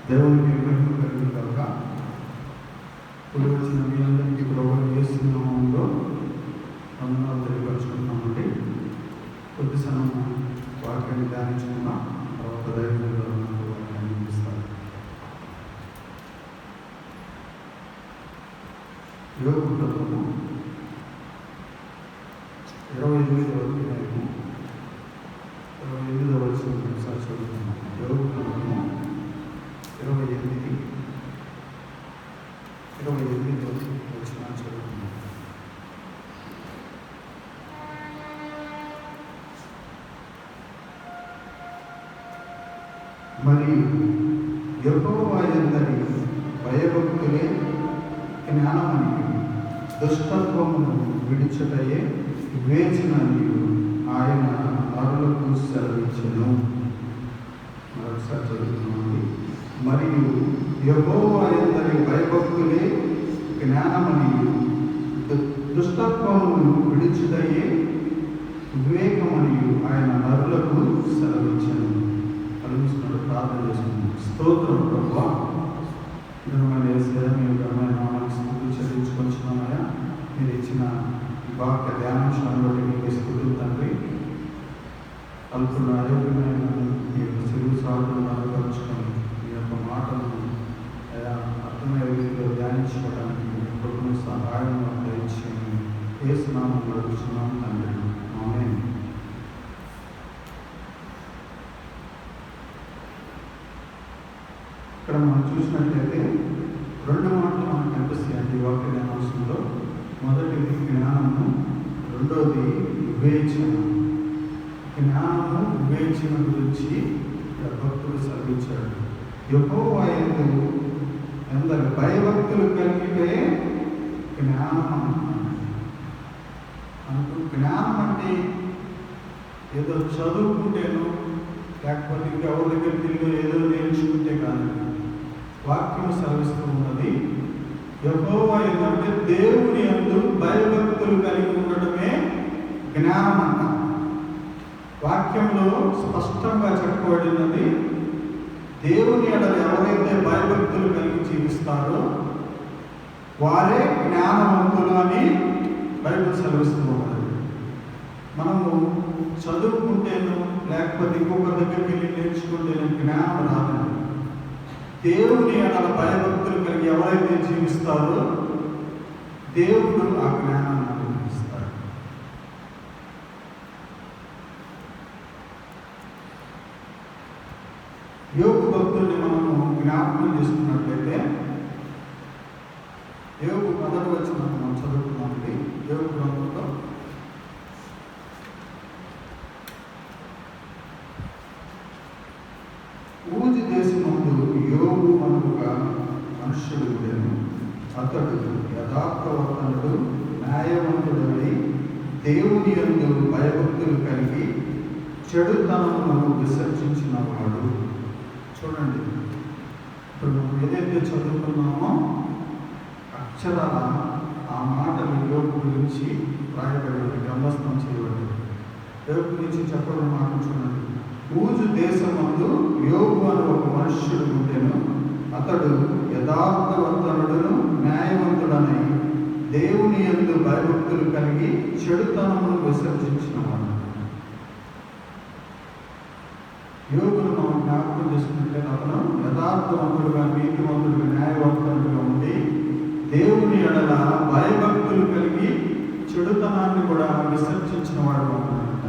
దేవునికి మహిమ కలుగును గాక. ఇప్పుడు వచ్చిన మీ అందరికీ ప్రభువు యేసు నామములో వందనాలు తెలియపరుచుకుంటున్నామండి. కొద్ది సమయం వాక్యాన్ని ధ్యానించుకున్నాం. తర్వాత దైవంలో వాక్యాన్ని అందిస్తారు. యోగ గ్రంథము 28వ అధ్యాయము 28వ వచనం ఒకసారి చదువుతున్నాం. యోగ గ్రంథము 28వ వచనం చదువుతున్నాం. మరియు యెహోవా యందలి భయభక్తులే జ్ఞానమనియు దుష్టత్వమును విడిచుటయే వివేచననియు ఆయన నరులకు సెలవిచ్చెను. మరొకసారి చదువుతున్నామండి. మరియు యెహోవా యందలి భయభక్తులే జ్ఞానమనియు దుష్టత్వమును విడిచుటయే వివేకమనియు ఆయన నరులకు సెలవిచ్చెను. కలిగిస్తున్నాడు. ప్రార్థన చేసుకున్నాం. స్తోత్రం ప్రభువా, ఘనమైన యేసయ్యా, మీ ఘనమైన నామానికి స్తుతులు చెల్లించుకొచ్చున్నామయ్యా. మీరు ఇచ్చిన వాక్య ధ్యానాంశాన్ని బట్టి మీకు స్తుతులు తండ్రి. అల్పుల ఆరోగ్యమైన మీ యొక్క చెరువు సాగులను అనుభవించుకొని మీ యొక్క మాటలను అర్థమయ్యే రీతిలో ధ్యానించుకోవడానికి మీ ప్రభుత్వ సహాయం దయచేయండి. యేసు నామములో అడుగుతున్నాం తండ్రి. ఆమేన్. ఇక్కడ మనం చూసినట్లయితే రెండు మాటలు మనకు కనిపిస్తాయండి ఈ వాక్య ధ్యానాంశంలో. మొదటిది జ్ఞానము, రెండోది వివేచన. జ్ఞానము వివేచన గురించి భక్తులు సెలవిచ్చాడు. యెహోవా యందు అందరు భయభక్తులు కలిగితే జ్ఞానం అంటున్నాడు. జ్ఞానం అంటే ఏదో చదువుకుంటేనో లేకపోతే ఇంకెవరి దగ్గరికి వెళ్ళి ఏదో నేర్చుకుంటే కాదండి. వాక్యం సెలవిస్తూ ఉన్నది యెహోవా యందు దేవుని యందు భయభక్తులు కలిగి ఉండటమే జ్ఞానం అంట. వాక్యంలో స్పష్టంగా చెప్పబడినది దేవుని ఎడల ఎవరైతే భయభక్తులు కలిగి జీవిస్తారో వారే జ్ఞానవంతులు అని బైబిల్ సెలవిస్తూ ఉన్నది. మనము చదువుకుంటేనో లేకపోతే ఇంకొకరి దగ్గరికి వెళ్ళి నేర్చుకుంటేనే జ్ఞానం రాదండి. దేవుని ఎడల భయభక్తులు కలిగి ఎవరైతే జీవిస్తారో దేవుడు ఆ జ్ఞానాన్ని అనుగ్రహిస్తాడు. యోగు భక్తుల్ని మనము జ్ఞాపకం చేసుకున్నట్లయితే యోగు మొదటి వచనం మనం చదువుకున్నామండి. యోగు గ్రంథంలో ఊజు దేశమందు యోగు అనుక మనుష్యుడు ఉండెను. అతడు యథార్థవర్తనుడు, న్యాయవంతుడై దేవుని యందు భయభక్తులు కలిగి చెడుతనమును విసర్జించినవాడు. చూడండి, ఇప్పుడు మనం ఏదైతే చదువుకున్నామో అక్షరాల ఆ మాటలు యోగు గురించి రాయబడి గ్రంథస్థం చేయబడింది. యోగు గురించి చెప్పడం మాట చూడండి. ఊజు దేశమందు యోగు అని ఒక మనుష్యుడు ఉండెను. అతడు యథార్థవర్తనుడును, న్యాయవంతుడనై దేవుని యందు భయభక్తులు కలిగి చెడుతనమును విసర్జించినవాడు. యోగును మనం జ్ఞాపకం చేసుకున్నట్లయితే అతను యథార్థవంతుడుగా, నీతివంతుడుగా, న్యాయవంతుడుగా ఉండి దేవుని ఎడల భయభక్తులు కలిగి చెడుతనాన్ని కూడా విసర్జించిన వాడు అన్నమాట.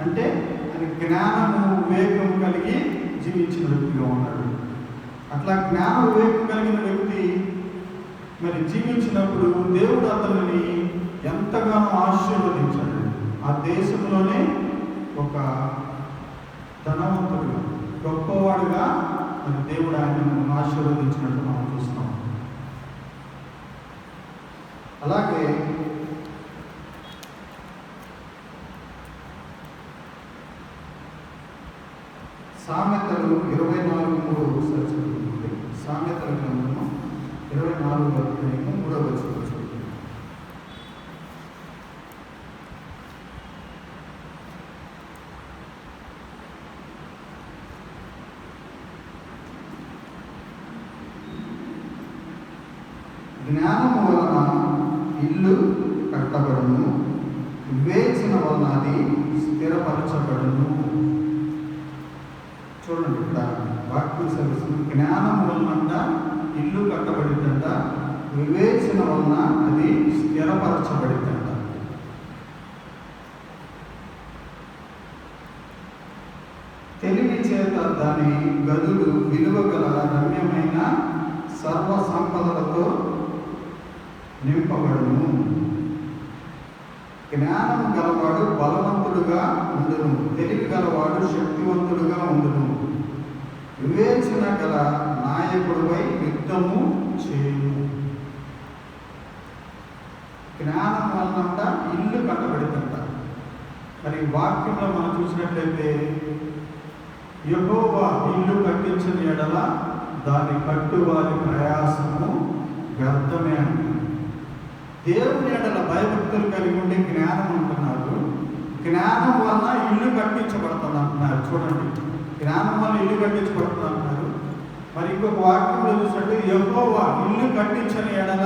అంటే ఆయన జ్ఞానము, వివేకం కలిగి జీవించిన వ్యక్తిగా ఉన్నాడు. అట్లా జ్ఞాన వివేకం కలిగిన వ్యక్తి మరి జీవించినప్పుడు దేవుడు అతనిని ఎంతగానో ఆశీర్వదించాడు. ఆ దేశంలోనే ఒక ధనవంతుడుగా, గొప్పవాడుగా మరి దేవుడు ఆయనను ఆశీర్వదించినట్టు మనం చూస్తాం. అలాగే సామెతలు 24:3 ఒకసారి చదువుతుంది. సామెతల గ్రంథము 24:3 వచనం. జ్ఞానము వలన ఇల్లు కట్టబడును, వివేచన వలన అది స్థిరపరచబడును. చూడండి, ఇక్కడ వాక్యం సెలవుస్తుంది. జ్ఞానం వలన ఇల్లు కట్టబడిందంట, వివేచన వలన అది స్థిరపరచబడిందంట. తెలివి చేత దాని గదులు విలువగల రమ్యమైన సర్వ సంపదలతో నింపబడును. జ్ఞానం గలవాడు బలవంతుడుగా ఉండును, తెలివి గలవాడు శక్తివంతుడుగా ఉండును. వివేచన గల నాయకుడిపై యుద్ధము చేయును. జ్ఞానం వలనంట ఇల్లు కట్టబడిందంట. మరి వాక్యంలో మనం చూసినట్లయితే యెహోవా ఇల్లు కట్టించిన ఎడల దాని కట్టువారి ప్రయాసము వ్యర్థమే అంట. దేవుని ఎడల భయభక్తులు కలిగి ఉండే జ్ఞానం అంటున్నారు. జ్ఞానం వలన ఇల్లు కట్టించబడుతుంది అంటున్నారు. చూడండి, జ్ఞానం వల్ల ఇల్లు కట్టించబడుతుంది అంటున్నారు. మరి ఇంకొక వాక్యంలో చూసినట్టు యెహోవా ఇల్లు కట్టించిన ఎడల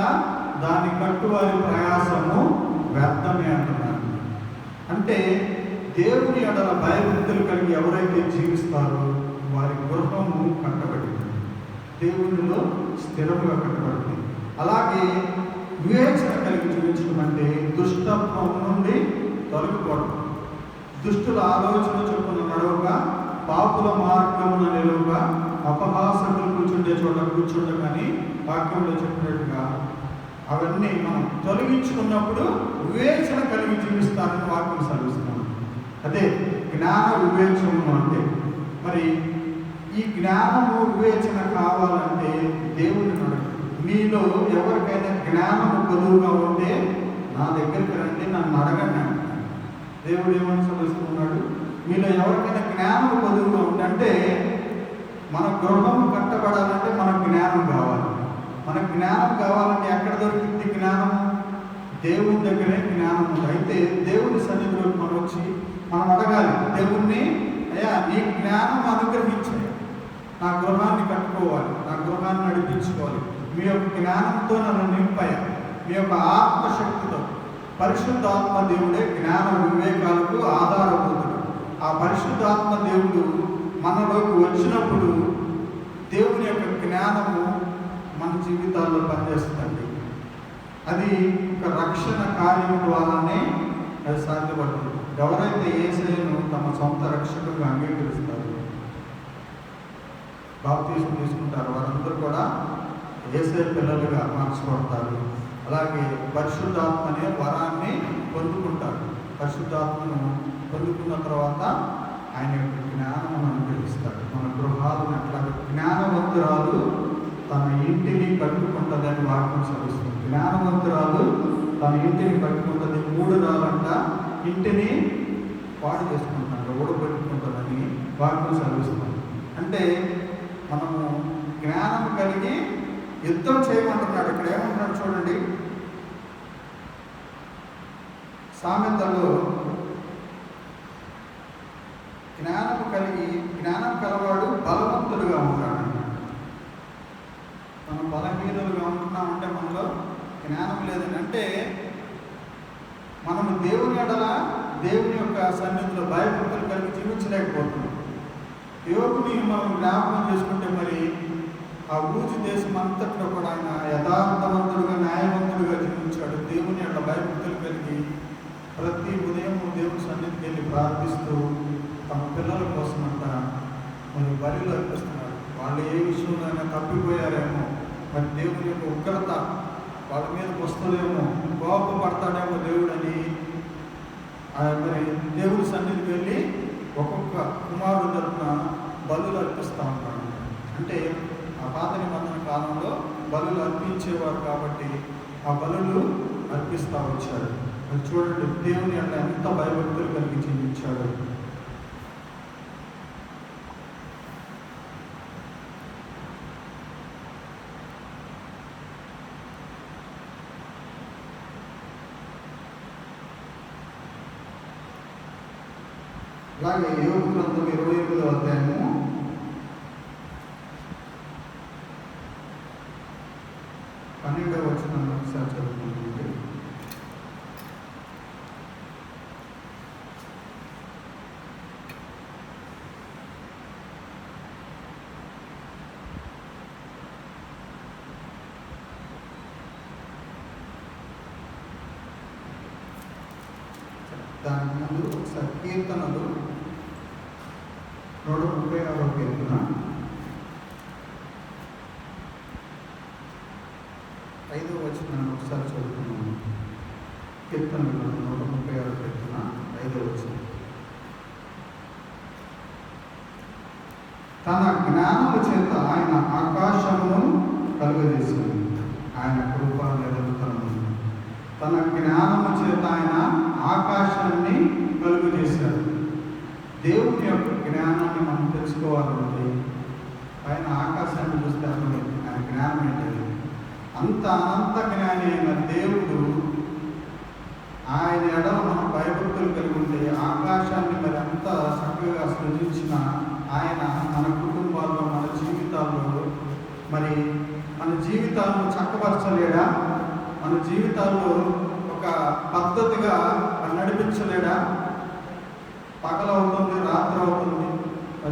దాని కట్టువారి ప్రయాసము వ్యర్థమే అంటున్నారు. అంటే దేవుని ఎడల భయభక్తులు కలిగి ఎవరైతే జీవిస్తారో వారి గృహము కట్టబడింది, దేవునిలో స్థిరముగా కట్టబడింది. అలాగే వివేచన కలిగి జీవించడం అంటే దుష్టత్వం నుండి తొలగిపోవడం, దుష్టుల ఆలోచన చొప్పున నడవక, పాపుల మార్గమున నిలువక, అపహాసకులు కూర్చుండే చోట కూర్చుండకని వాక్యంలో చెప్పినట్టుగా అవన్నీ మనం తొలగించుకున్నప్పుడు వివేచన కలిగి జీవిస్తారని వాక్యం సెలవిస్తున్నాం. అదే జ్ఞాన వివేచనము అంటే. మరి ఈ జ్ఞానము వివేచన కావాలంటే దేవుని అడగండి. మీలో ఎవరికైనా జ్ఞానము కొదువుగా ఉంటే నా దగ్గరికి రండి, నన్ను అడగండి అంటాడు. దేవుడు ఏమని సెలవిస్తున్నాడు? మీలో ఎవరికైనా జ్ఞానము కొదువుగా ఉంటే, అంటే మన గృహం కట్టబడాలంటే మనకు జ్ఞానం కావాలి. మనకు జ్ఞానం కావాలంటే ఎక్కడ దొరికింది జ్ఞానం? దేవుని దగ్గరే జ్ఞానం ఉంది. అయితే దేవుని సన్నిధిలోకి మనం వచ్చి మనం అడగాలి దేవుణ్ణి, అయ్యా నీ జ్ఞానం అనుగ్రహించాలి, నా గృహాన్ని కట్టుకోవాలి, నా గృహాన్ని నడిపించుకోవాలి, మీ యొక్క జ్ఞానంతో నన్ను నింపాయా, మీ యొక్క ఆత్మశక్తితో. పరిశుద్ధాత్మ దేవుడే జ్ఞాన వివేకాలకు ఆధారభూతుడు. ఆ పరిశుద్ధాత్మ దేవుడు మనలోకి వచ్చినప్పుడు దేవుని యొక్క జ్ఞానము మన జీవితాల్లో పనిచేస్తుందండి. అది ఒక రక్షణ కార్యం ద్వారానే అది సాధ్యపడుతుంది. ఎవరైతే యేసయ్యను తమ సొంత రక్షకుడిగా అంగీకరిస్తారో, బాప్తీసం తీసుకుంటారు, వారందరూ కూడా యేసయ్య పిల్లలుగా మార్చబడతారు. అలాగే పరిశుద్ధాత్మ అనే వరాన్ని పొందుకుంటారు. పరిశుద్ధాత్మను పొందుకున్న తర్వాత ఆయన యొక్క జ్ఞానమును అనుగ్రహిస్తాడు. మన గృహాలను అట్లాగే జ్ఞానవంతురాలు తన ఇంటిని కట్టుకుంటుందని వాక్యం సెలవిస్తుంది. జ్ఞానవంతురాలు తన ఇంటిని కట్టుకుంటుంది. 3 రాళ్ళంట ఇంటిని పాడు చేసుకుంటాడు, ఓడబెట్టుకుంటుందని వాక్యం సెలవిస్తుంది. అంటే మనము జ్ఞానం కలిగి యుద్ధం చేయమంటున్నాడు. ఇక్కడ ఏమంటున్నాడు చూడండి, సామెతలో జ్ఞానం కలిగి జ్ఞానం కలవాడు బలవంతుడుగా ఉంటాడు. మనం బలహీనులుగా ఉంటున్నామంటే మనలో జ్ఞానం లేదని. అంటే మనము దేవుని ఎడల దేవుని యొక్క సన్నిధిలో భయభక్తులు కలిగి జీవించలేకపోతున్నాం. యోగుని మనం జ్ఞాపకం చేసుకుంటే మరి ఆ ఊజు దేశం అంతట్లో కూడా ఆయన యథార్థవంతుడుగా న్యాయవంతుడుగా జీవించాడు. దేవుని యొక్క భయభక్తులు కలిగి ప్రతి ఉదయం దేవుని సన్నిధికి వెళ్ళి ప్రార్థిస్తూ తమ పిల్లల కోసం అంట మరి బలిలు అర్పిస్తున్నాడు. వాళ్ళు ఏ విషయంలో తప్పిపోయారేమో, మరి దేవుని యొక్క ఉగ్రత వాళ్ళ మీదకి వస్తుందేమో, కోపపడతాడేమో దేవుడని మరి దేవుడి సన్నిధికి వెళ్ళి ఒక్కొక్క కుమారుడు తరపున బలులు అర్పిస్తూ ఉంటాడు. అంటే ఆ పాత నిబంధన కాలంలో బలులు అర్పించేవారు కాబట్టి ఆ బలులు అర్పిస్తూ వచ్చాడు. అది చూడండి, దేవుని అంటే ఎంత భయభక్తులు కలిగి జీవించాడు. అలాగే యోగు గ్రంథం 28వ అధ్యాయము 11 12వ వచనాన్ని ఒకసారి చదువుకుంటుంది. దాని ముందు ఒకసారి కీర్తనలు 136వ కీర్తన 5వ వచనాన్ని ఒకసారి చదువుతున్నాను. కీర్తనలు 136వ కీర్తన 5వ వచనం. తన జ్ఞానము చేత ఆయన ఆకాశమును కలుగజేసింది, ఆయన కృప నిరంతరము. తన జ్ఞానము చేత ఆయన ఆకాశాన్ని కలుగు చేశాడు. దేవుని యొక్క జ్ఞానాన్ని మనం తెలుసుకోవాలంటే ఆయన ఆకాశాన్ని చూస్తే అర్థమైంది ఆయన జ్ఞానం ఏంటది. అంత అనంత జ్ఞాని అయిన దేవుడు ఆయన ఎడల మనం భయభక్తులు కలిగి ఉంటే ఆకాశాన్ని మరి అంత చక్కగా సృజించిన ఆయన మన కుటుంబాల్లో మన జీవితాల్లో మరి మన జీవితాలను చక్కపరచలేడా? మన జీవితాల్లో ఒక పద్ధతిగా నడిపించలేడా? పగలవుతుంది, రాత్రి అవుతుంది,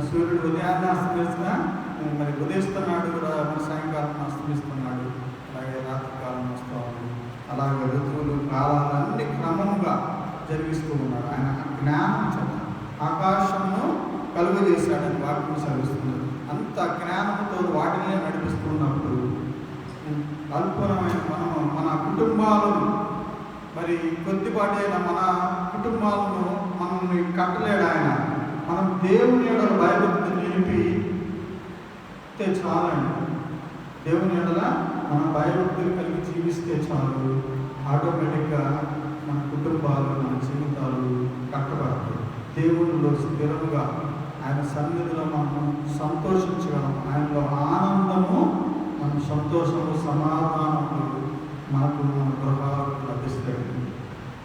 సూర్యుడు ఉదయాన్నే అస్తమిస్తున్నా మరి ఉదయిస్తున్నాడు, మరి సాయంకాలం అస్తమిస్తున్నాడు, అలాగే రాత్రికాలం వస్తూ ఉంది. అలాగే ఋతువులు కాలాలన్నీ క్రమంగా జరిగిస్తూ ఉన్నాడు. ఆయన జ్ఞానం చేత ఆకాశంను కలుగజేశాడని వాక్యం సెలవిస్తున్నాడు. అంత జ్ఞానంతో వాటినే నడిపిస్తున్నప్పుడు అల్పమైన మనము మన కుటుంబాలను మరి కొద్దిపాటి అయిన మన కుటుంబాలను మనల్ని కట్టలేడు ఆయన. మనం దేవుని ఎడల భయభక్తులు నిలిపితే చాలండి. దేవుని ఎడల మన భయభక్తులు కలిగి జీవిస్తే చాలు, ఆటోమేటిక్గా మన కుటుంబాలు మన జీవితాలు కట్టబడతాయి. దేవునిలో స్థిరముగా ఆయన సన్నిధిలో మనం సంతోషించగలం. ఆయనలో ఆనందము, మన సంతోషము, సమాధానము మనకు మన గృహాలకు లభిస్తాయి.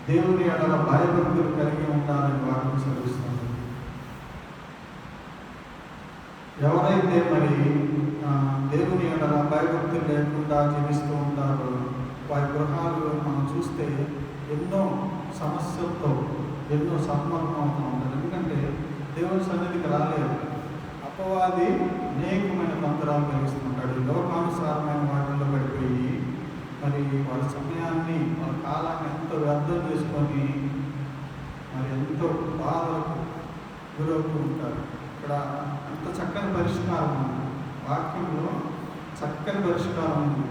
దేవుని ఎడల భయభక్తులు కలిగి ఉండాలని వాక్యం చదివిస్తుంది. ఎవరైతే మరి దేవుని ఎడల భయభక్తులు లేకుండా జీవిస్తూ ఉంటారో వారి గృహాలు మనం చూస్తే ఎన్నో సమస్యలతో ఎన్నో సమ్మర్మం అవుతూ ఉంటారు. ఎందుకంటే దేవుని సన్నిధికి రాలేదు. అపవాది అనేకమైన తంత్రాలు కలిగిస్తుంటాడు. లోకానుసారమైన వాటిల్లో పడిపోయి మరి వాళ్ళ సమయాన్ని వాళ్ళ కాలాన్ని ఎంతో వ్యర్థం చేసుకొని మరి ఎంతో బాధలకు గురవుతూ ఉంటారు. ఇక్కడ అంత చక్కని పరిష్కారం ఉంది, వాక్యంలో చక్కని పరిష్కారం ఉంది.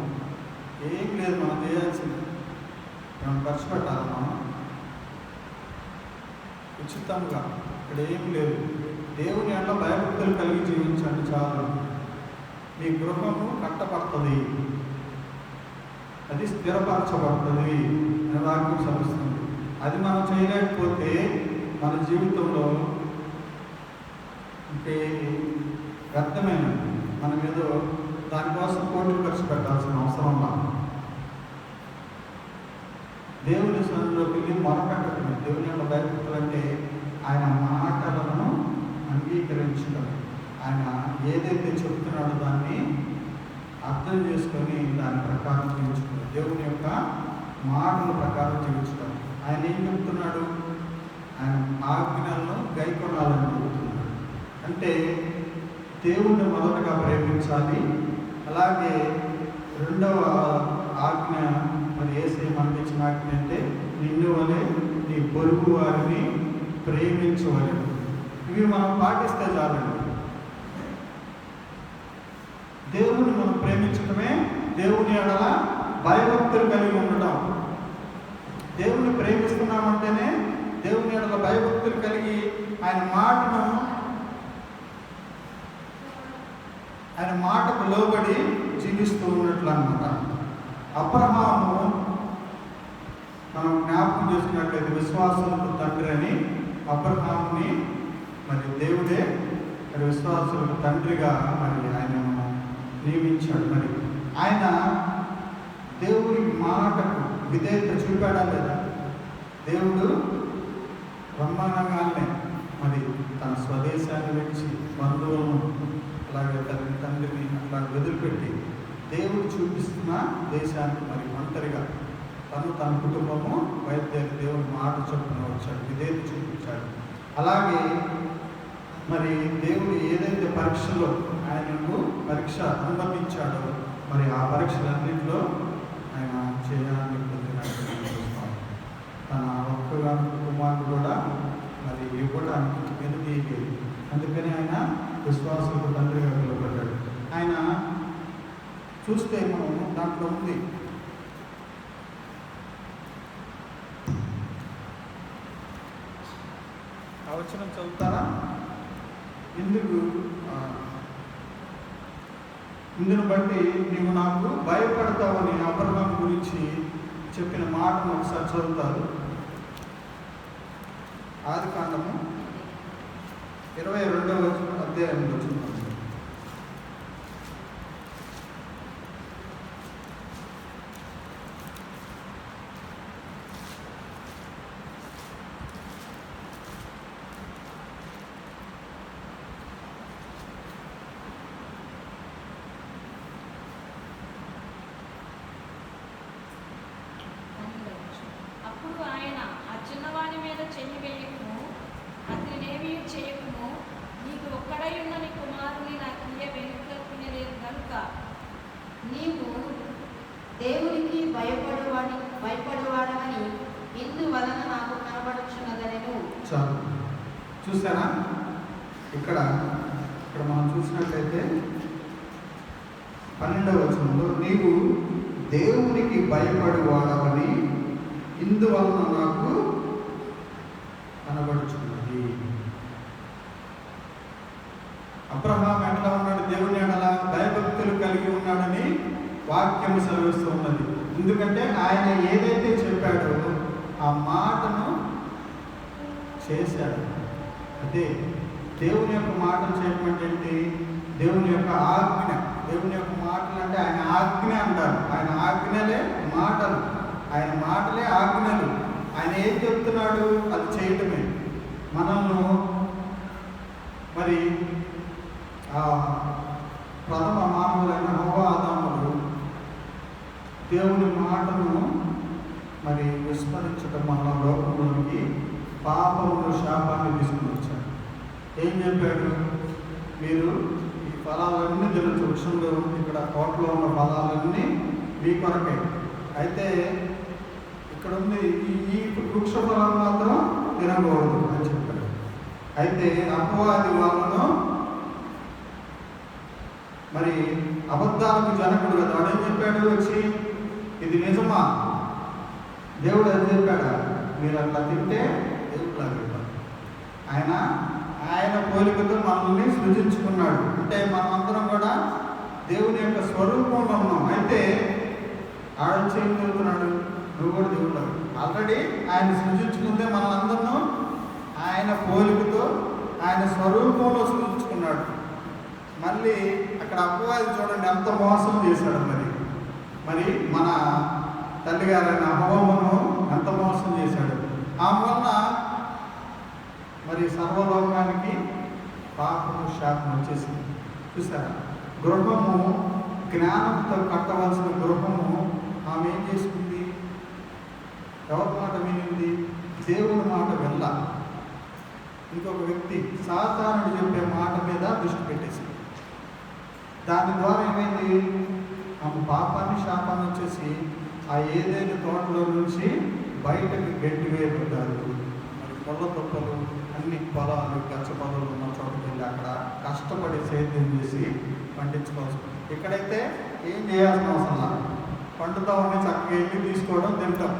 ఏం లేదు మనం చేయాల్సింది, మనం ఖర్చు పెట్టాలి. మనం ఉచితంగా ఇక్కడ ఏం లేదు. దేవుని అట్లా భయభక్తులు కలిగి జీవించండి చాలు. మీ గృహము కట్టబడుతుంది, అది స్థిరపరచబడుతుంది అని వాక్యం సమస్తుంది. అది మనం చేయలేకపోతే మన జీవితంలో ఇంకే వ్యర్థమైనది. మనం ఏదో దానికోసం కోట్లు ఖర్చు పెట్టాల్సిన అవసరం లేదు. దేవుని సన్నిధిలోకి వెళ్ళి మొరపెట్టడమే. దేవుని యొక్క భయభక్తులు అంటే ఆయన మాటలను అంగీకరించడం, ఆయన ఏదైతే చెప్తున్నాడో దాన్ని అర్థం చేసుకొని దాని ప్రకారం జీవించడం, దేవుని యొక్క మాటల ప్రకారం జీవించడం. ఆయన ఏం చెప్తున్నాడు? ఆయన ఆజ్ఞలను గైకొనాలని చెబుతున్నాడు. అంటే దేవుణ్ణి మొదటగా ప్రేమించాలి. అలాగే రెండవ ఆజ్ఞ మరి యేసయ్య మనకి ఇచ్చిన ఆజ్ఞ అంటే నిన్ను వలె నీ పొరుగు వారిని ప్రేమించవలెను. ఇవి మనం పాటిస్తే చాలండి. దేవుని మనం ప్రేమించడమే దేవుని ఎడల భయభక్తులు కలిగి ఉండటం. దేవుని ప్రేమిస్తున్నామంటేనే దేవుని ఎడల భయభక్తులు కలిగి ఆయన మాటకు లోబడి జీవిస్తూ ఉన్నట్లు అన్నమాట. అబ్రహాము మనం జ్ఞాపకం చేసుకున్నట్లయితే విశ్వాసులకు తండ్రి అని అబ్రహాముని మరి దేవుడే మరి విశ్వాసులకు తండ్రిగా మరి ఆయన నియమించాడు. మరి ఆయన దేవుని మాటకు విధేయత చూపాడా లేదా? దేవుడు బ్రహ్మాండంగానే మరి తన స్వదేశాన్ని విడిచి బంధువులను అలాగే తండ్రిని అట్లా వదిలిపెట్టి దేవుడు చూపిస్తున్న దేశానికి మరి ఒంటరిగా తన కుటుంబము బయలుదేరి దేవుని మాట చొప్పున వచ్చాడు, విధేయత చూపించాడు. అలాగే మరి దేవుడు ఏదైతే పరీక్షలో ఆయనకు పరీక్ష అనుమతించాడో మరి ఆ పరీక్షలన్నింటిలో ఆయన చేయాలని పొందినట్టు తన ఒక్కగాను కుమారుడు కూడా మరి ఇవ్వడానికి వెనుదీయలేదు. అందుకని ఆయన విశ్వాసులకు తండ్రిగా పిలువబడ్డాడు. ఆయన చూస్తే మనం దాంట్లో ఉంది ఆ వచనం చదువుతారా? ఇందును బట్టి నీవు నాకు భయపడతావని అబ్రహాం గురించి చెప్పిన మాటను ఒకసారి చదువుతారు. ఆదికాండము 22వ అధ్యాయంలో చూద్దాం. అప్పుడు ఆయన ఆ చిన్నవాని మీద చెయ్యి వేయకుము, అతనినేమీ చేయకుము, నీకు ఒక్కడై ఉన్న నీ కుమారుని నాకు వెనుకలేదు కనుక నీవు దేవునికి భయపడువాడమని ఇందువలన నాకు కనబడుచున్నదనెను. చాలు చూసారా? ఇక్కడ మనం చూసినట్లయితే 12వ వచనంలో నీవు దేవునికి భయపడువాడమని ఇందువలన నాకు కనబడుచున్నది. అబ్రహాం ఎట్లా ఉన్నాడు? దేవుని ఎడల భయభక్తులు కలిగి ఉన్నాడని వాక్యం సెలవిస్తూ ఉన్నది. ఎందుకంటే ఆయన ఏదైతే చెప్పాడో ఆ మాటను చేశాడు. అదే దేవుని యొక్క మాటలు చేయడం అంటే దేవుని యొక్క ఆజ్ఞ. దేవుని యొక్క మాటలు అంటే ఆయన ఆజ్ఞ అంటారు. ఆయన ఆజ్ఞలే మాటలు, ఆయన మాటలే ఆజ్ఞలు. ఆయన ఏం చెప్తున్నాడు అది చేయటమే. మనము మరి ప్రథమ మానవులైన హవ్వ ఆదాములు దేవుని మాటను మరి విస్మరించడం వల్ల లోకంలోనికి పాపమును శాపాన్ని తీసుకుని వచ్చాడు. ఏం చెప్పాడు? మీరు ఈ ఫలాలన్నీ తినచ్చు, వృక్షంలో ఇక్కడ కోటలో ఉన్న ఫలాలన్నీ మీ కొరకే, అయితే ఇక్కడ ఉంది ఈ వృక్ష ఫలం మాత్రం తినకూడదు అని చెప్పాడు. అయితే అపవాది వాళ్ళను మరి అబద్ధాలకు జనకుడు కదా, వాడేం చెప్పాడు? వచ్చి ఇది నిజమా? దేవుడు అది చెప్పాడా? మీరు అట్లా తింటే దేవుడు ఆయన పోలికతో మనల్ని సృజించుకున్నాడు. అంటే మనమందరం కూడా దేవుని యొక్క స్వరూపంలో ఉన్నాం. అయితే ఆడొచ్చి ఏం చెబుతున్నాడు? నువ్వు కూడా దేవుడు. ఆల్రెడీ ఆయన సృజించుకుందే మనందరినూ ఆయన పోలికతో ఆయన స్వరూపంలో సృజించుకున్నాడు. మళ్ళీ అక్కడ అపవాది చూడండి ఎంత మోసం చేశాడు. మరి మన తల్లి గారైన హవ్వను ఎంత మోసం చేశాడు. ఆ వలన మరి సర్వలోకానికి పాపము శాపం వచ్చేసింది. చూసారా? గృహము జ్ఞానంతో కట్టవలసిన గృహము ఆమె ఏం చేసుకుంది? ఎవరి మాట వినింది? దేవుని మాట వెళ్ళ ఇంకొక వ్యక్తి సాతానుడు చెప్పే మాట మీద దృష్టి పెట్టేసింది. దాని ద్వారా ఏమైంది? ఆమె పాపాన్ని శాపాన్ని వచ్చేసి ఆ ఏదైనా తోటలో నుంచి బయటకు గట్టి వేయబడ్డారు. మరి పొల్ల తొప్పలు అన్ని పొలాలు గచ్చ పొలాలు ఉన్న చోటుకి వెళ్ళి అక్కడ కష్టపడి సేద్యం చేసి పండించుకోవచ్చు. ఇక్కడైతే ఏం చేయాల్సిన అవసరం, పండుతా ఉండి చక్కగా వెళ్ళి తీసుకోవడం, తింటాం.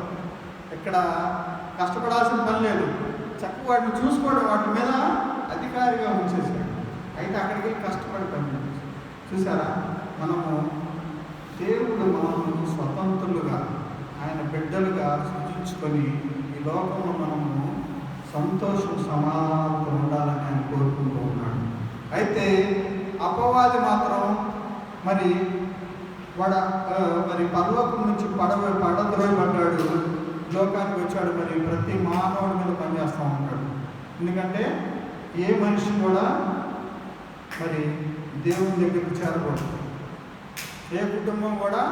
ఇక్కడ కష్టపడాల్సిన పని లేదు. చక్కగా వాటిని చూసుకోవడం, వాటి మీద అధికారిగా ఉంచేసాడు. అయితే అక్కడికి వెళ్ళి కష్టపడి పని చూసారా? మనము దేవుడు మనల్ని స్వతంత్రులుగా ఆయన బిడ్డలుగా సృజించుకొని ఈ లోకంలో మనము సంతోషం సమాధానంతో ఉండాలని ఆయన కోరుకుంటూ ఉన్నాడు. అయితే అపవాది మాత్రం మరి మరి పరలోకం నుంచి పడద్రోయబడ్డాడు, లోకానికి వచ్చాడు. మరి ప్రతి మానవుడి మీద పనిచేస్తూ ఉంటాడు. ఎందుకంటే ఏ మనిషి కూడా మరి దేవుని దగ్గరికి చేరకూడదు. ఏ కుటుంబం కూడా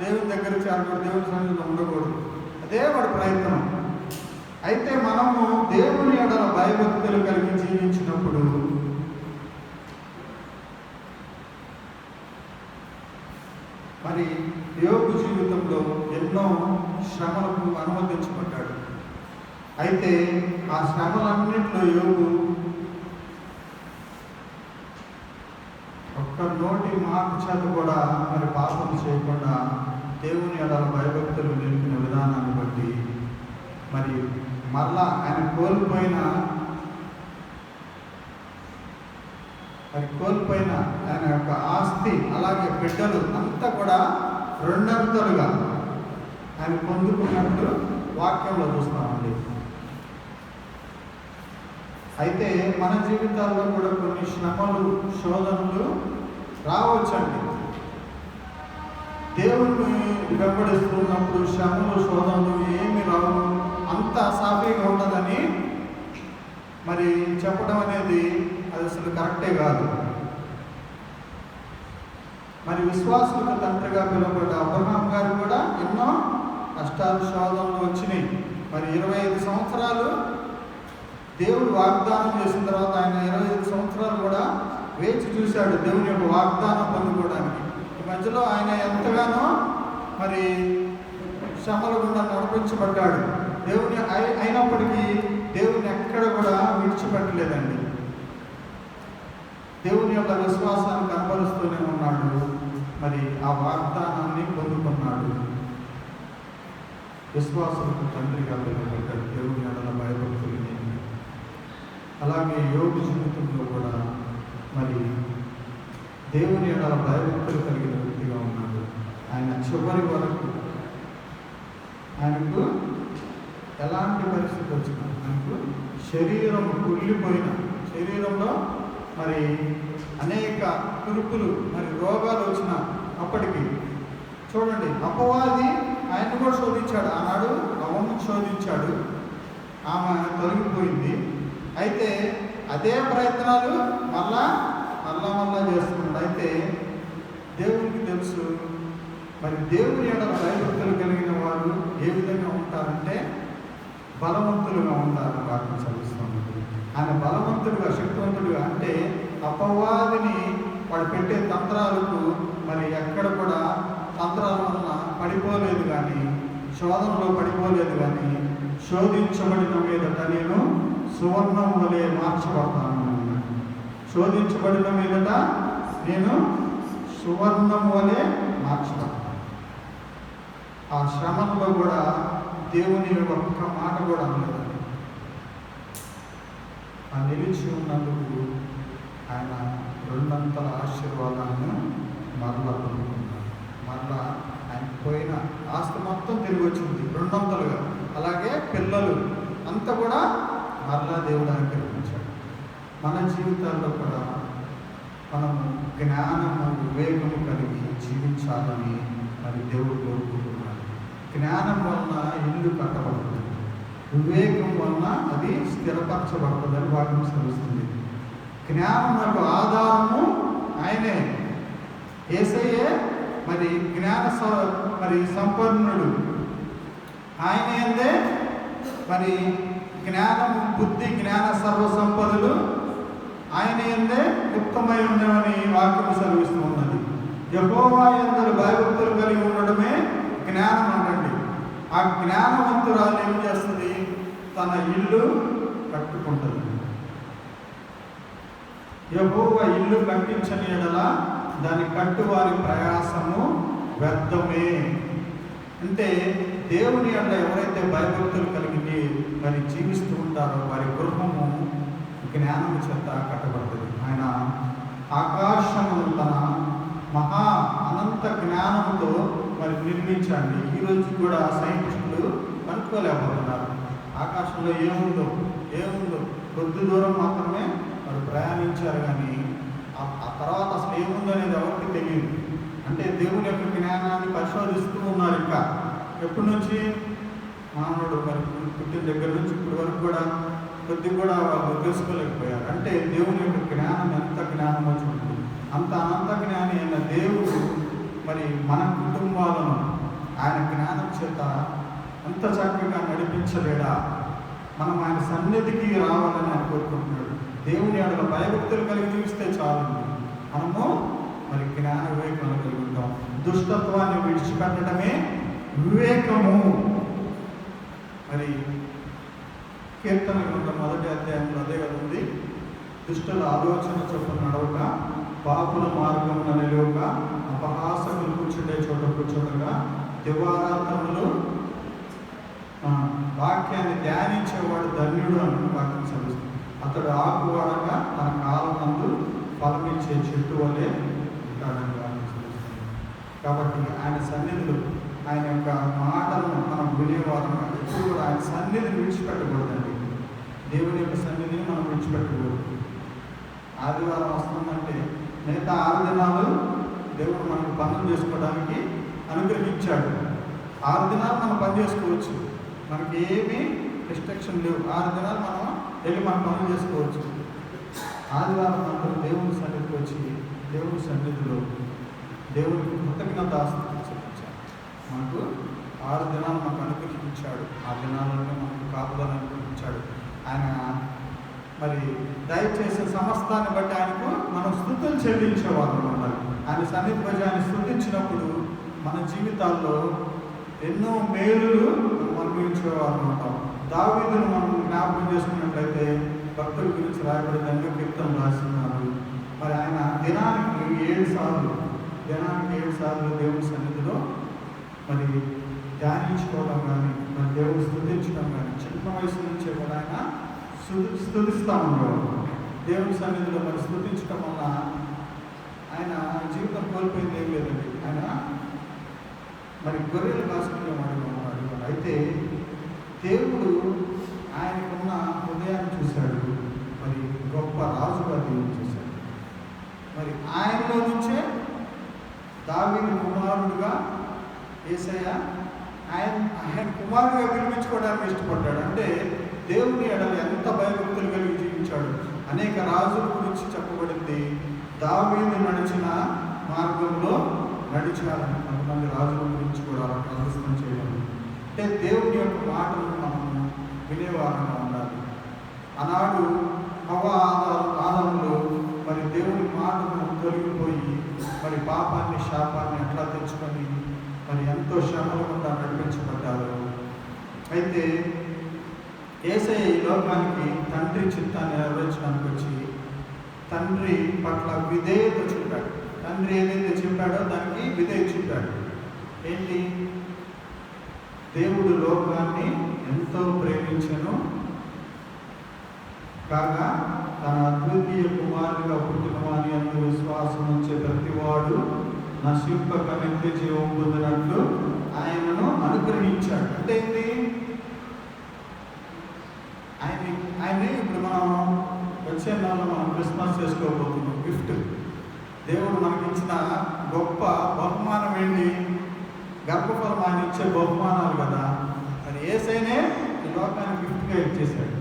దేవుని దగ్గర చేరకూడదు, దేవుని సన్నిధిలో ఉండకూడదు. అదే వాడి ప్రయత్నం. అయితే మనము దేవుని ఎడల భయభక్తులు కలిగి జీవించినప్పుడు మరి యోగు జీవితంలో ఎన్నో శ్రమలకు అనుమతించబడ్డాడు. అయితే ఆ శ్రమలన్నింటిలో యోగు ఒక్క నోటి మాట చేత కూడా మరి పాపం చేయకుండా దేవుని ఎడల భయభక్తులు నిలిపిన విధానాన్ని బట్టి మరి మరలా ఆయన కోల్పోయిన ఆయన యొక్క ఆస్తి, అలాగే బిడ్డలు అంతా కూడా రెండంతలుగా ఆయన పొందుకున్నట్టు వాక్యంలో చూస్తామండి. అయితే మన జీవితాల్లో కూడా కొన్ని శ్రమలు, శోధనలు రావచ్చండి. దేవుణ్ణి వెంబడిస్తున్నప్పుడు శ్రమలు, శోధనలు ఏమి రావు, అంత సాఫీగా ఉండదని మరి చెప్పడం అనేది అది అసలు కరెక్టే కాదు. మరి విశ్వాసులకు తండ్రిగా పిలువబడ్డ అబ్రహాం గారు కూడా ఎన్నో కష్టాలు, శోధనలు వచ్చినాయి. మరి 25 సంవత్సరాలు దేవుడు వాగ్దానం చేసిన తర్వాత ఆయన 25 సంవత్సరాలు కూడా వేచి చూశాడు దేవుని యొక్క వాగ్దానం పొందుకోవడానికి. ఈ మధ్యలో ఆయన ఎంతగానో మరి శ్రమల గుండా నడిపించబడ్డాడు. దేవుని అయినప్పటికీ దేవుని ఎక్కడ కూడా విడిచిపెట్టలేదండి. దేవుని యొక్క విశ్వాసాన్ని కనపరుస్తూనే ఉన్నాడు. మరి ఆ వాగ్దానాన్ని పొందుకున్నాడు. విశ్వాసులకు తండ్రిగా పిలువబడ్డాడు దేవుని ఎడల భయభక్తులు. అలాగే యోగు జీవితంలో కూడా మరి దేవుని ఎడల భయభక్తులు కలిగిన వ్యక్తిగా ఉన్నాడు. ఆయన చివరి వరకు ఆయనకు ఎలాంటి పరిస్థితి వచ్చినా, ఆయనకు శరీరం కుళ్ళిపోయిన శరీరంలో మరి అనేక కురుపులు, మరి రోగాలు వచ్చిన అప్పటికి చూడండి, అపవాది ఆయన కూడా శోధించాడు. ఆనాడు అవను శోధించాడు, ఆమె తొలగిపోయింది. అయితే అదే ప్రయత్నాలు మళ్ళా చేస్తున్నాడు. అయితే దేవునికి తెలుసు మరి దేవుని ఎడల భయభక్తులు కలిగిన వారు ఏ విధంగా ఉంటారంటే బలవంతులుగా ఉంటారు. వాటిని చదివిస్తున్నది ఆయన బలవంతుడుగా, శక్తివంతుడుగా. అంటే అపవాదిని వాడు పెట్టే తంత్రాలకు మరి ఎక్కడ కూడా తంత్రాల వలన పడిపోలేదు, కానీ శోధనలో పడిపోలేదు. కానీ శోధించబడిన మీదట నేను సువర్ణం వలె మార్చబడతాను. శోధించబడిన మీదట నేను సువర్ణం వలె మార్చబడతాను. ఆ శ్రమంలో కూడా దేవుని ఒక్క మాట కూడా అనలేదండి. ఆ నిలిచి ఉన్నందుకు ఆయన రెండంతల ఆశీర్వాదాలను మరలా పొందుకున్నాడు. మరలా ఆయన పోయిన ఆస్తి మొత్తం తిరిగి వచ్చింది రెండంతలుగా. అలాగే పిల్లలు అంతా కూడా మరలా దేవుడు అనుగ్రహించాడు. మన జీవితాల్లో కూడా మనము జ్ఞానము, వివేకము కలిగి జీవించాలని మరి దేవుడు కోరుకుంటున్నాడు. జ్ఞానం వలన ఇల్లు కట్టబడుతుంది, వివేకం వలన అది స్థిరపరచబడుతుందని వాక్యం తెలుస్తుంది. జ్ఞానం యొక్క ఆధారము ఆయనే, యేసయ్యే మరి మరి సంపన్నుడు. ఆయన ఏందే మరి జ్ఞానము, బుద్ధి, జ్ఞాన సర్వ సంపదలు ఆయన ఏందే గుప్తమై ఉండవని వాక్యం సెలవిస్తూ ఉన్నది. యెహోవా యందు భయభక్తులు కలిగి ఉండడమే జ్ఞానం అంటండి. ఆ జ్ఞానవంతురాలు ఏం చేస్తుంది? తన ఇల్లు కట్టుకుంటుంది. యెహోవా ఇల్లు కట్టించని యెడల దాని కట్టువారి ప్రయాసము వ్యర్థమే. అంటే దేవుని అట్లా ఎవరైతే భయభక్తులు కలిగి మరి జీవిస్తూ ఉంటారో వారి గృహము జ్ఞానము చేత కట్టబడుతుంది. ఆయన ఆకాశమును తన మహా అనంత జ్ఞానముతో మరి నిర్మించండి. ఈరోజు కూడా సైంటిస్టులు కనుక్కోలేకపోతున్నారు ఆకాశంలో ఏముందో. కొద్ది దూరం మాత్రమే వారు ప్రయాణించారు, కానీ ఆ తర్వాత అసలు ఏముందో అనేది ఎవరికి తెలియదు. అంటే దేవుని యొక్క జ్ఞానాన్ని పరిశోధిస్తూ ఉన్నారు. ఇంకా ఎప్పటి నుంచి మానవుడు మరి పుట్టిన దగ్గర నుంచి ఇప్పటి వరకు కూడా కొద్ది కూడా వాళ్ళు తెలుసుకోలేకపోయారు. అంటే దేవుని యొక్క జ్ఞానం ఎంత జ్ఞానమో చూడండి. అంత అనంత జ్ఞాని అయిన దేవుడు మరి మన కుటుంబాలను ఆయన జ్ఞానం చేత అంత చక్కగా నడిపించలేడా? మనం ఆయన సన్నిధికి రావాలని ఆయన కోరుకుంటున్నాడు. దేవుని ఆడల భయభక్తులు కలిగి జీవిస్తే చాలు, మనము మరి జ్ఞాన వివేకాలు కలిగి ఉంటాం. దుష్టత్వాన్ని విడిచిపెట్టడమే వివేకము. మరి కీర్తన గ్రంథం 1వ అధ్యాయంలో అదే కదా ఉంది. దుష్టుల ఆలోచన చొప్పున నడవక, పాపుల మార్గమున నిలవక, అపహాసకులు కూర్చుండే చోట కూర్చోటగా, దివారాత్రములు వాక్యాన్ని ధ్యానించేవాడు ధన్యుడు అని వాక్యం చదువుతుంది. అతడు ఆకువాడగా తన కాలం నందు ఫలమిచ్చే చెట్టు వలె ఉంటాడని వాక్యం చదువుతుంది. కాబట్టి ఆయన సన్నిధులు, ఆయన యొక్క మాటలను మనం వినేవారంగా ఎప్పుడు కూడా ఆయన సన్నిధిని విడిచిపెట్టకూడదండి. దేవుని యొక్క సన్నిధిని మనం విడిచిపెట్టకూడదు. ఆదివారం వస్తుందంటే మిగతా 6 దినాలు దేవుడు మనకు పనులు చేసుకోవడానికి అనుగ్రహించాడు. 6 దినాలు మనం పని చేసుకోవచ్చు, మనకి ఏమీ రిస్ట్రిక్షన్ లేవు. 6 దినాలు మనం వెళ్ళి మనం పనులు చేసుకోవచ్చు. ఆదివారం మాత్రం దేవుని సన్నిధికి వచ్చి దేవుని సన్నిధిలో దేవునికి కృతజ్ఞతాస్తుతులు చెల్లించాలి. మనకు 6 దినాలు మనకు అనుగ్రహించాడు. ఆ దినాలలో మనకు కాపుదలను అనుగ్రహించాడు. ఆయన మరి దయచేసే సమస్తాన్ని బట్టి ఆయనకు మనం స్తుతులు చెల్లించేవాళ్ళం ఉండాలి. ఆయన సన్నిధి వచ్చి ఆయన స్తుతించినప్పుడు మన జీవితాల్లో ఎన్నో మేలులు అనుభవించేవాళ్ళం ఉంటాం. దావీదును మనం జ్ఞాపకం చేసుకున్నట్లయితే భక్తుల గురించి రాయబడి ధన్య కీర్తన రాస్తున్నారు. మరి ఆయన దినానికి 7 సార్లు దేవుని సన్నిధిలో మరి ధ్యానించుకోవడం కానీ, మరి దేవుని స్తుతించడం కానీ, చిన్న వయసు నుంచే కూడా ఆయన స్తుతిస్తూ ఉండేవాడు. దేవుని సన్నిధిలో మరి స్తుతించడం వల్ల ఆయన జీవితం కోల్పోయింది ఏం లేదండి. ఆయన మరి గొర్రెలు కాసుకునేవాడు ఉన్నాడు. అయితే దేవుడు ఆయనకున్న హృదయాన్ని చూశాడు. మరి గొప్ప రాజుగా దేవుడు చూశాడు. మరి ఆయనలో నుంచే దావీదు కుమారుడుగా యేసయ్య ఆయన కుమారుడుగా పిలిపించుకోవడానికి ఇష్టపడ్డాడు. అంటే దేవుని ఎడల ఎంత భయభక్తులు కలిగి జీవించాడు. అనేక రాజుల గురించి చెప్పబడింది. దావీదు నడిచిన మార్గంలో నడిచాలని కొంతమంది రాజుల గురించి కూడా ప్రదర్శన చేయడం. అంటే దేవుని యొక్క మాటలను మనము వినేవారంగా ఉండాలి. ఆనాడు ఆదాములో మరి దేవుని మాటను తొలగిపోయి మరి పాపాన్ని శాపాన్ని అట్లా తెచ్చుకొని మరి ఎంతో శ్రమల గుండా నడిపించబడ్డారు. అయితే యేసయ్య ఈ లోకానికి తండ్రి చిత్తాన్ని నెరవేర్చడానికి వచ్చి తండ్రి పట్ల విధేయత చూపాడు. తండ్రి ఏదైతే చెప్పాడో దానికి విధేయత చూపాడు. ఏంటి? దేవుడు లోకాన్ని ఎంతో ప్రేమించెను కాగా తన అద్వితీయ కుమారుడిగా పుట్టిన వాని అందు విశ్వాసం ఉంచే ప్రతివాడు నశింపక నిత్య జీవం పొందినట్లు ఆయనను అనుగ్రహించాడు. అంటే ఏంటి? ఆయన ఇప్పుడు మనం వచ్చే నెలలో మనం క్రిస్మస్ చేసుకోబోతున్నాం. గిఫ్ట్ దేవుడు మనకి ఇచ్చిన గొప్ప బహుమానం ఏంటి? గర్భఫలం ఆయన ఇచ్చే బహుమానాలు కదా. మరి యేసయ్యనే ఈ లోకానికి గిఫ్ట్గా ఇచ్చేశాడు.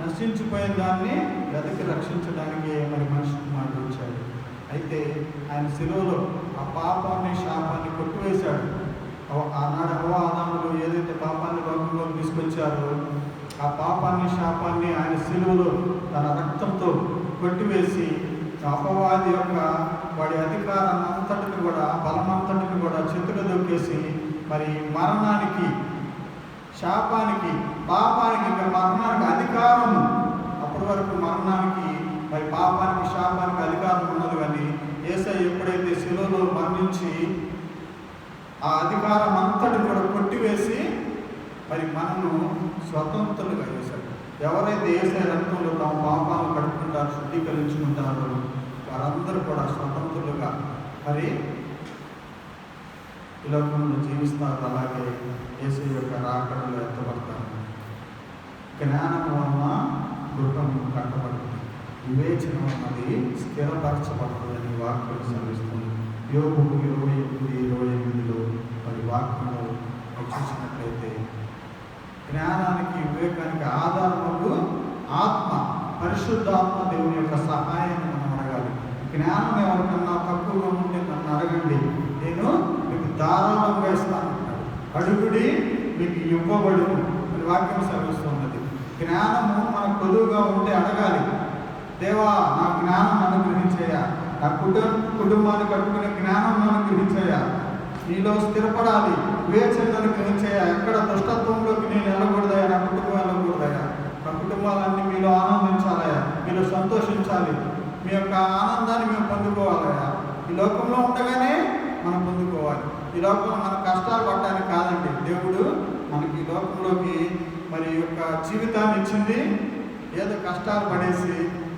నశించిపోయిన దాన్ని వెతికి రక్షించడానికి మరి మనిషి కుమారుడు వచ్చాడు. అయితే ఆయన శిలువలో ఆ పాపాన్ని శాపాన్ని కొట్టివేశాడు. ఆనాడు ఆదాములు ఏదైతే పాపాన్ని లోకంలో తీసుకొచ్చారో ఆ పాపాన్ని శాపాన్ని ఆయన శిలువలో తన రక్తంతో కొట్టివేసి అపవాది యొక్క వాడి అధికారాన్ని అంతటిని కూడా బలమంతటిని కూడా చేతులు దొక్కేసి మరి మరణానికి శాపానికి పాపానికి ఇంకా మరణానికి అధికారం, అప్పటి వరకు మరణానికి మరి పాపానికి శాపానికి అధికారం ఉన్నది. కానీ యేసయ్య ఎప్పుడైతే శిలువలో మరణించి ఆ అధికారం అంతటిని కూడా కొట్టివేసి మరి మనను స్వతంత్రులుగా చేశాడు. ఎవరైతే యేసయ్య రక్తంలో తమ పాపాలను కడుపుకుంటారో శుద్ధీకరించుకుంటారో వారందరూ కూడా స్వతంత్రులుగా మరి ఈ లోకంలో జీవిస్తారు. అలాగే యేసయ్య యొక్క రాకడలో ఎత్తబడతారు. జ్ఞానం వలన గృహం కట్టబడుతుంది, వివేచన అన్నది స్థిరపరచబడుతుందని వాక్యం సెలవిస్తుంది. యోగు 21:28లో మరి వాక్యంలో చూసినట్లయితే జ్ఞానానికి వివేకానికి ఆధారము ఆత్మ, పరిశుద్ధాత్మ దేవుని యొక్క సహాయాన్ని మనం అడగాలి. జ్ఞానం ఎవరికన్నా తక్కువగా ఉంటే నన్ను అడగండి, నేను ధారాళంగా ఇస్తానంటాడు. అడుగుడి మీకు ఇవ్వబడును అని వాక్యం సెలవిస్తున్నది. జ్ఞానము మనకు కొదువుగా ఉంటే అడగాలి. దేవా, నా జ్ఞానం అనుగ్రహించయ్యా, నా కుటుంబాన్ని కట్టుకునే జ్ఞానం అనుగ్రహించయ్యా, నీలో స్థిరపడాలి, వివేచనను అనుగ్రహించయ్యా, ఎక్కడ దుష్టత్వంలోకి నేను వెళ్ళకూడదయా, నా కుటుంబం వెళ్ళకూడదయా, నా కుటుంబాలన్నీ మీలో ఆనందించాలయా, మీలో సంతోషించాలి, మీ యొక్క ఆనందాన్ని మేము పొందుకోవాలయా. ఈ లోకంలో ఉండగానే మనం పొందుకోవాలి. ఈ లోకంలో మన కష్టాలు పడడానికి కాదండి. దేవుడు మనకి ఈ లోకంలోకి మరి యొక్క జీవితాన్ని ఇచ్చింది ఏదో కష్టాలు పడేసి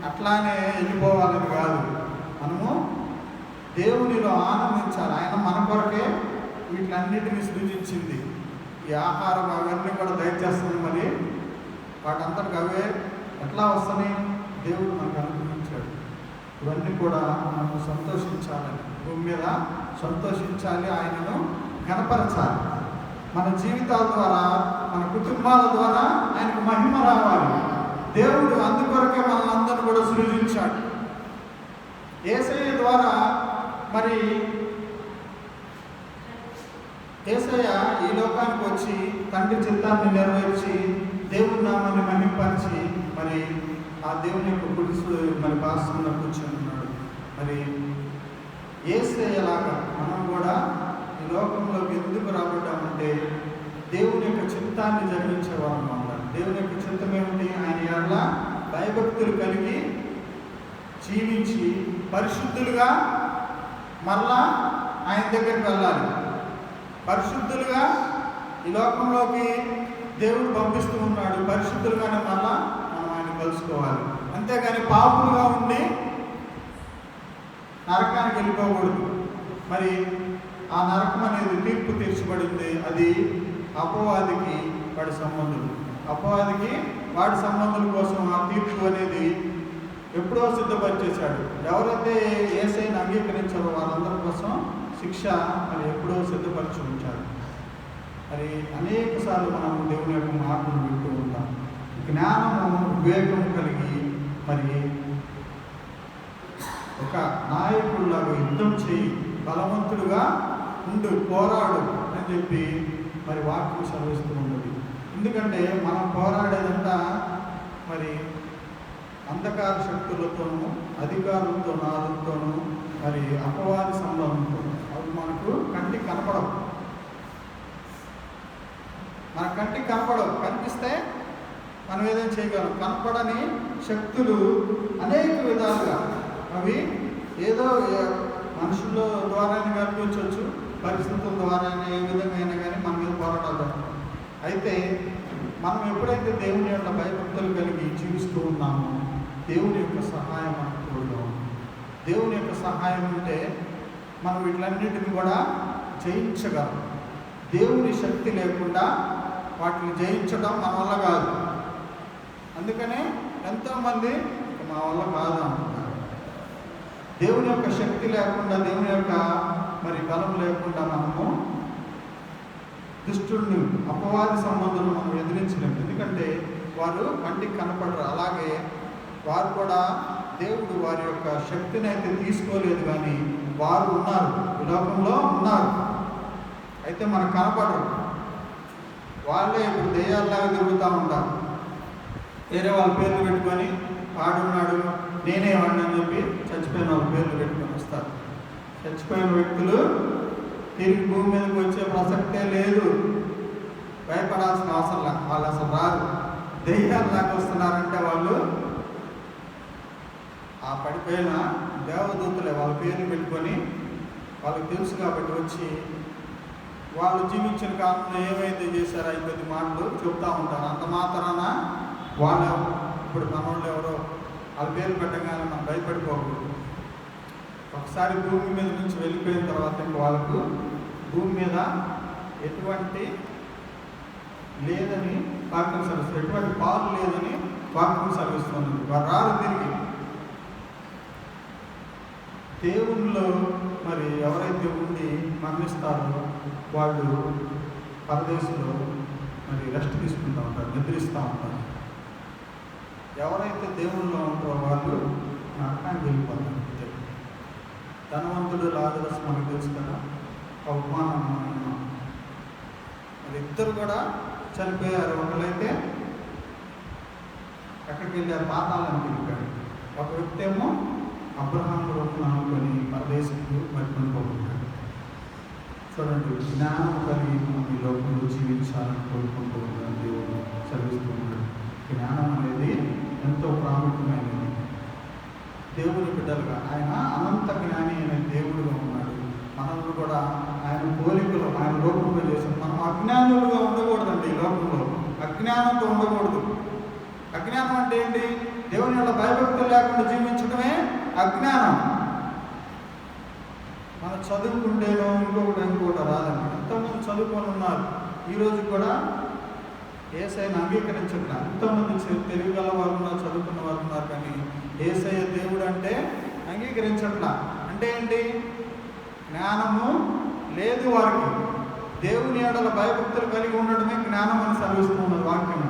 అట్లానే వెళ్ళిపోవాలని కాదు. మనము దేవునిలో ఆనందించాలి. ఆయన మన కొరకే వీటిలన్నిటినీ సృజించింది. ఈ ఆహారం అవన్నీ కూడా దయచేస్తుంది. మరి వాటంతటికి అవే ఎట్లా వస్తున్నాయి? దేవుడు మనకు అనుగ్రహించాడు. ఇవన్నీ కూడా మనము సంతోషించాలని, భూమి మీద సంతోషించాలి, ఆయనను కనపరచాలి. మన జీవితాల ద్వారా, మన కుటుంబాల ద్వారా ఆయనకు మహిమ రావాలి. దేవుడు అందుకొరకే మనల్ని కూడా సృజించాడు. యేసయ్య ద్వారా మరి యేసయ్య ఈ లోకానికి వచ్చి తండ్రి చిత్తాన్ని నెరవేర్చి దేవుని నామాన్ని మహిమపరిచి మరి ఆ దేవుని యొక్క పురుషుడు మరి పాస్తంలో కూర్చొని ఉన్నాడు. మరి యేసయ్యలాగా మనం కూడా ఈ లోకంలోకి ఎందుకు రాబడ్డామంటే దేవుని యొక్క చిత్తాన్ని జరిగించేవాళ్ళం ఉండాలి. దేవుని యొక్క చిత్తం ఏమిటి? ఆయన ఎడల భయభక్తులు కలిగి జీవించి పరిశుద్ధులుగా మరలా ఆయన దగ్గరికి వెళ్ళాలి. పరిశుద్ధులుగా ఈ లోకంలోకి దేవుడు పంపిస్తూ ఉన్నాడు. పరిశుద్ధులుగానే మరలా మనం ఆయన కలుసుకోవాలి. అంతేగాని పాపులుగా ఉండి నరకానికి వెళ్ళిపోకూడదు. మరి ఆ నరకం అనేది తీర్పు తీర్చబడింది. అది అపవాదికి వాడి సంబంధులు, అపవాదికి వాడి సంబంధుల కోసం ఆ తీర్పు అనేది ఎప్పుడో సిద్ధపరిచేశాడు. ఎవరైతే యేసయ్యను అంగీకరించారో వాళ్ళందరి కోసం శిక్ష మరి ఎప్పుడో సిద్ధపరిచి ఉంచాడు. మరి అనేక సార్లు మనం దేవుని యొక్క మాటలు వింటూ ఉంటాం. జ్ఞానము వివేకం కలిగి మరి ఒక నాయకుడిలాగా యుద్ధం చేయి, బలవంతుడుగా ఉండు, పోరాడు అని చెప్పి మరి వాక్యం సెలవిస్తూ ఉన్నది. ఎందుకంటే మనం పోరాడేదంతా మరి అంధకార శక్తులతోనూ, అధికారులతో, నాదులతోనూ, మరి అపవాది సంబంధంతో. అవి మనకు కంటికి కనపడవు. మన కంటికి కనపడవు. కనిపిస్తే మనం ఏదైనా చేయగలం. కనపడని శక్తులు అనేక విధాలుగా, అవి ఏదో మనుషుల ద్వారానే కనిపించవచ్చు, పరిస్థితుల ద్వారా ఏ విధంగా అయినా కానీ మన మీద పోరాటాలు. అయితే మనం ఎప్పుడైతే దేవుని యొక్క భయభక్తులు కలిగి జీవిస్తూ ఉన్నామో దేవుని యొక్క సహాయం మనకు తోడుగా ఉంది. దేవుని యొక్క సహాయం ఉంటే మనం వీటిలన్నిటిని కూడా జయించగలం. దేవుని శక్తి లేకుండా వాటిని జయించడం మన వల్ల కాదు. అందుకనే ఎంతోమంది మా వల్ల కాదు అంటున్నారు. దేవుని యొక్క శక్తి లేకుండా, దేవుని యొక్క మరి బలం లేకుండా మనము దుష్టుడిని, అపవాది సంబంధులను మనం ఎదిరించలేము. ఎందుకంటే వారు కంటికి కనపడరు. అలాగే వారు కూడా దేవుడు వారి యొక్క శక్తిని అయితే తీసుకోలేదు, కానీ వారు ఉన్నారు, ఈ లోకంలో ఉన్నారు. అయితే మనకు కనపడరు. వాళ్ళే ఇప్పుడు దెయ్యాల్లాగా తిరుగుతూ ఉంటారు. వేరే వాళ్ళ పేర్లు పెట్టుకొని వాడున్నాడు, నేనే వాడిని అని చెప్పి చచ్చిపోయిన వాళ్ళ పేర్లు పెట్టుకొని వస్తారు. చచ్చిపోయిన వ్యక్తులు తిరిగి భూమి మీదకి వచ్చే ప్రసక్తే లేదు. భయపడాల్సిన అవసరం లేదు. వాళ్ళు అసలు రారు. దెయ్యాల్లాగా వస్తున్నారంటే వాళ్ళు ఆ పడిపోయిన దేవదూతలే వాళ్ళ పేర్లు పెట్టుకొని, వాళ్ళకి తెలుసు కాబట్టి వచ్చి వాళ్ళు జీవించిన కాలంలో ఏమైతే చేశారో ఈ కొద్ది మాటలు చెప్తూ ఉంటారు. అంత మాత్రాన వాళ్ళు ఇప్పుడు మన వాళ్ళు ఎవరో వాళ్ళ పేరు పెట్టగానే మనం భయపడిపోకూడదు. ఒకసారి భూమి మీద నుంచి వెళ్ళిపోయిన తర్వాత ఇంకా వాళ్ళకు భూమి మీద ఎటువంటి లేదని వాక్యం సెలవిస్తుంది, ఎటువంటి పాలు లేదని వాక్యం సెలవిస్తుంది. వారు రారు తిరిగి. దేవునిలో మరి ఎవరైతే ఉండి మరణిస్తారో వాళ్ళు పరదేశంలో మరి రెస్ట్ తీసుకుంటూ ఉంటారు, నిద్రిస్తూ ఉంటారు. ఎవరైతే దేవునిలో ఉంటారో వాళ్ళు నరకానికి వెళ్ళిపోతారు. ధనవంతుడు లాజరస్ మనకు తెలుసు కదా, ఆ ఉపమానం ఇద్దరు కూడా చనిపోయారు. ఒకళ్ళైతే ఎక్కడికి వెళ్ళారు? పాతాళానికి వెళ్ళిపోయారు. ఒక వ్యక్తి ఏమో అబ్రహాం రూపం అనుకొని పరదేశంలో మరికొని పోతున్నాడు. చూడండి, జ్ఞానం కలిగి మనం ఈ లోకంలో జీవించాలని కోరుకుంటూ ఉన్నాడు. దేవుడు చదివిస్తూ ఉన్నాడు. జ్ఞానం అనేది ఎంతో ప్రాముఖ్యమైనది. దేవుని బిడ్డలుగా ఆయన అనంత జ్ఞాని అనే దేవుడుగా ఉన్నాడు. మనల్ని కూడా ఆయన పోలికలో ఆయన రూపంలో చేశాడు. మనం అజ్ఞానులుగా ఉండకూడదండి. ఈ లోకంలో అజ్ఞానంతో ఉండకూడదు. అజ్ఞానం అంటే ఏంటి? దేవుని యొక్క భయభక్తులు లేకుండా జీవించడమే అజ్ఞానం. మనం చదువుకుంటేనో ఇంకొకటి రాదండి. ఎంతోమంది చదువుకొని ఉన్నారు. ఈరోజు కూడా యేసయ్యను అంగీకరించట్లా. ఎంతోమంది తెలివి గల వారు ఉన్నారు, చదువుకున్న వారు ఉన్నారు, కానీ యేసయ్య దేవుడు అంటే అంగీకరించట్లా. అంటే ఏంటి? జ్ఞానము లేదు వారికి. దేవుని యెడల భయభక్తులు కలిగి ఉండడమే జ్ఞానం అని సెలవిస్తూ ఉన్నది వాక్యము.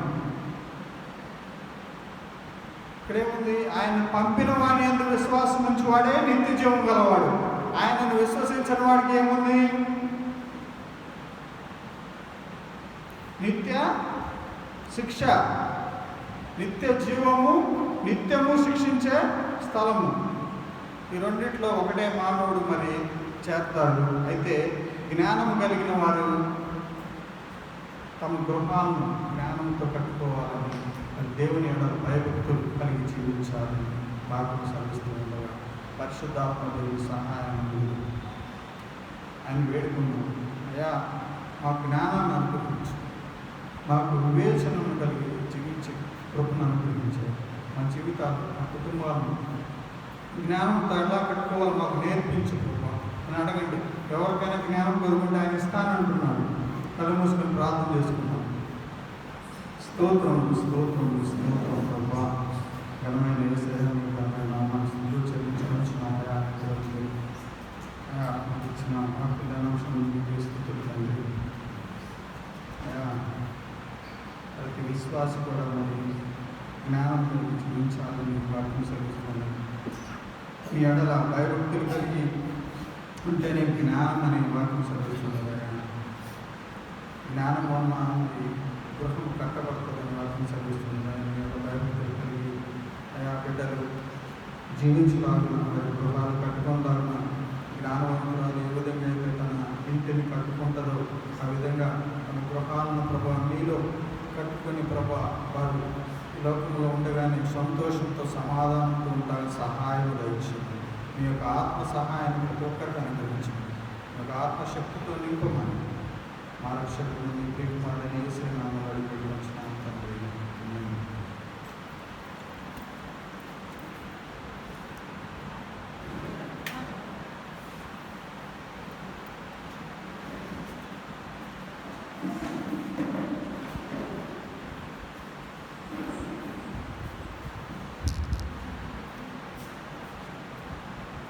ఇక్కడేముంది? ఆయన పంపిన వాని యందు విశ్వాసం ఉంచి వాడే నిత్య జీవం గలవాడు. ఆయనను విశ్వసించిన వాడికి ఏముంది? నిత్య శిక్ష, నిత్య జీవము, నిత్యము శిక్షించే స్థలము. ఈ రెండిట్లో ఒకటే మానవుడు మరి చేస్తాడు. అయితే జ్ఞానం కలిగిన వారు తమ గృహాలను జ్ఞానంతో కట్టుకోవాలని, దేవుని యొక్క భయభక్తులు కలిగి జీవించాలని బాగా సాధిస్తూ ఉండగా పరిశుద్ధాత్మ దేవుని సహాయం ఆయన వేడుకున్నాం. అయ్యా, మా జ్ఞానాన్ని అనుగ్రహించు, మాకు వివేచనను కలిగి జీవించే కృపను అనుగ్రహించారు. మా జీవితాలు, మా కుటుంబాలను జ్ఞానంతో ఎలా కట్టుకోవాలి మాకు నేర్పించు కృప అని అడగండి. ఎవరికైనా జ్ఞానం కోరుకుంటే ఆయన ఇస్తానంటున్నాడు. కళ్ళు మూసుకొని ప్రార్థన చేసుకున్నాం. స్తోత్రం స్తోత్రం స్తోత్రం ప్రభా, ఘనమైన యేసయ్య, ఘనమైన నామాన్ని చెల్లించుకొచ్చున్నాయా. ఇచ్చిన మా పిల్లలంశం స్థుతులు తండ్రి. ప్రతి విశ్వాసం కూడా మరి జ్ఞానంతో జీవించాలని వాటిని సెలవుతున్నాను. మీ ఎడల భయభక్తులు కలిగి ఉంటేనే జ్ఞానం అనే వాటిని సెలవుతున్నాను. జ్ఞానం వలన గృహం కట్టబడుతుందని వాటిని సెలవుస్తున్నాను. మీ యొక్క భయభక్తులు కలిగి ఆయా బిడ్డలు జీవించలాగున, గృహాలు కట్టుకోలాగున, జ్ఞానవంతురాలు ఏ విధంగా అయితే తన ఇంటిని కట్టుకుంటారో ఆ విధంగా తన గృహాలను ప్రభా మీలో కట్టుకుని ప్రభా వారు లోకంలో ఉండగానే సంతోషంతో సమాధానంతో ఉంటారు. సహాయం దయచేయండి. మీ యొక్క ఆత్మ సహాయాన్ని ప్రతి ఒక్కరికి అనుగ్రహించండి. మీ యొక్క ఆత్మశక్తితో నింపమని మా రక్షకుడు మీ ప్రియకుమారుడైన యేసు నామములో అడిగి వచ్చినాము తండ్రి.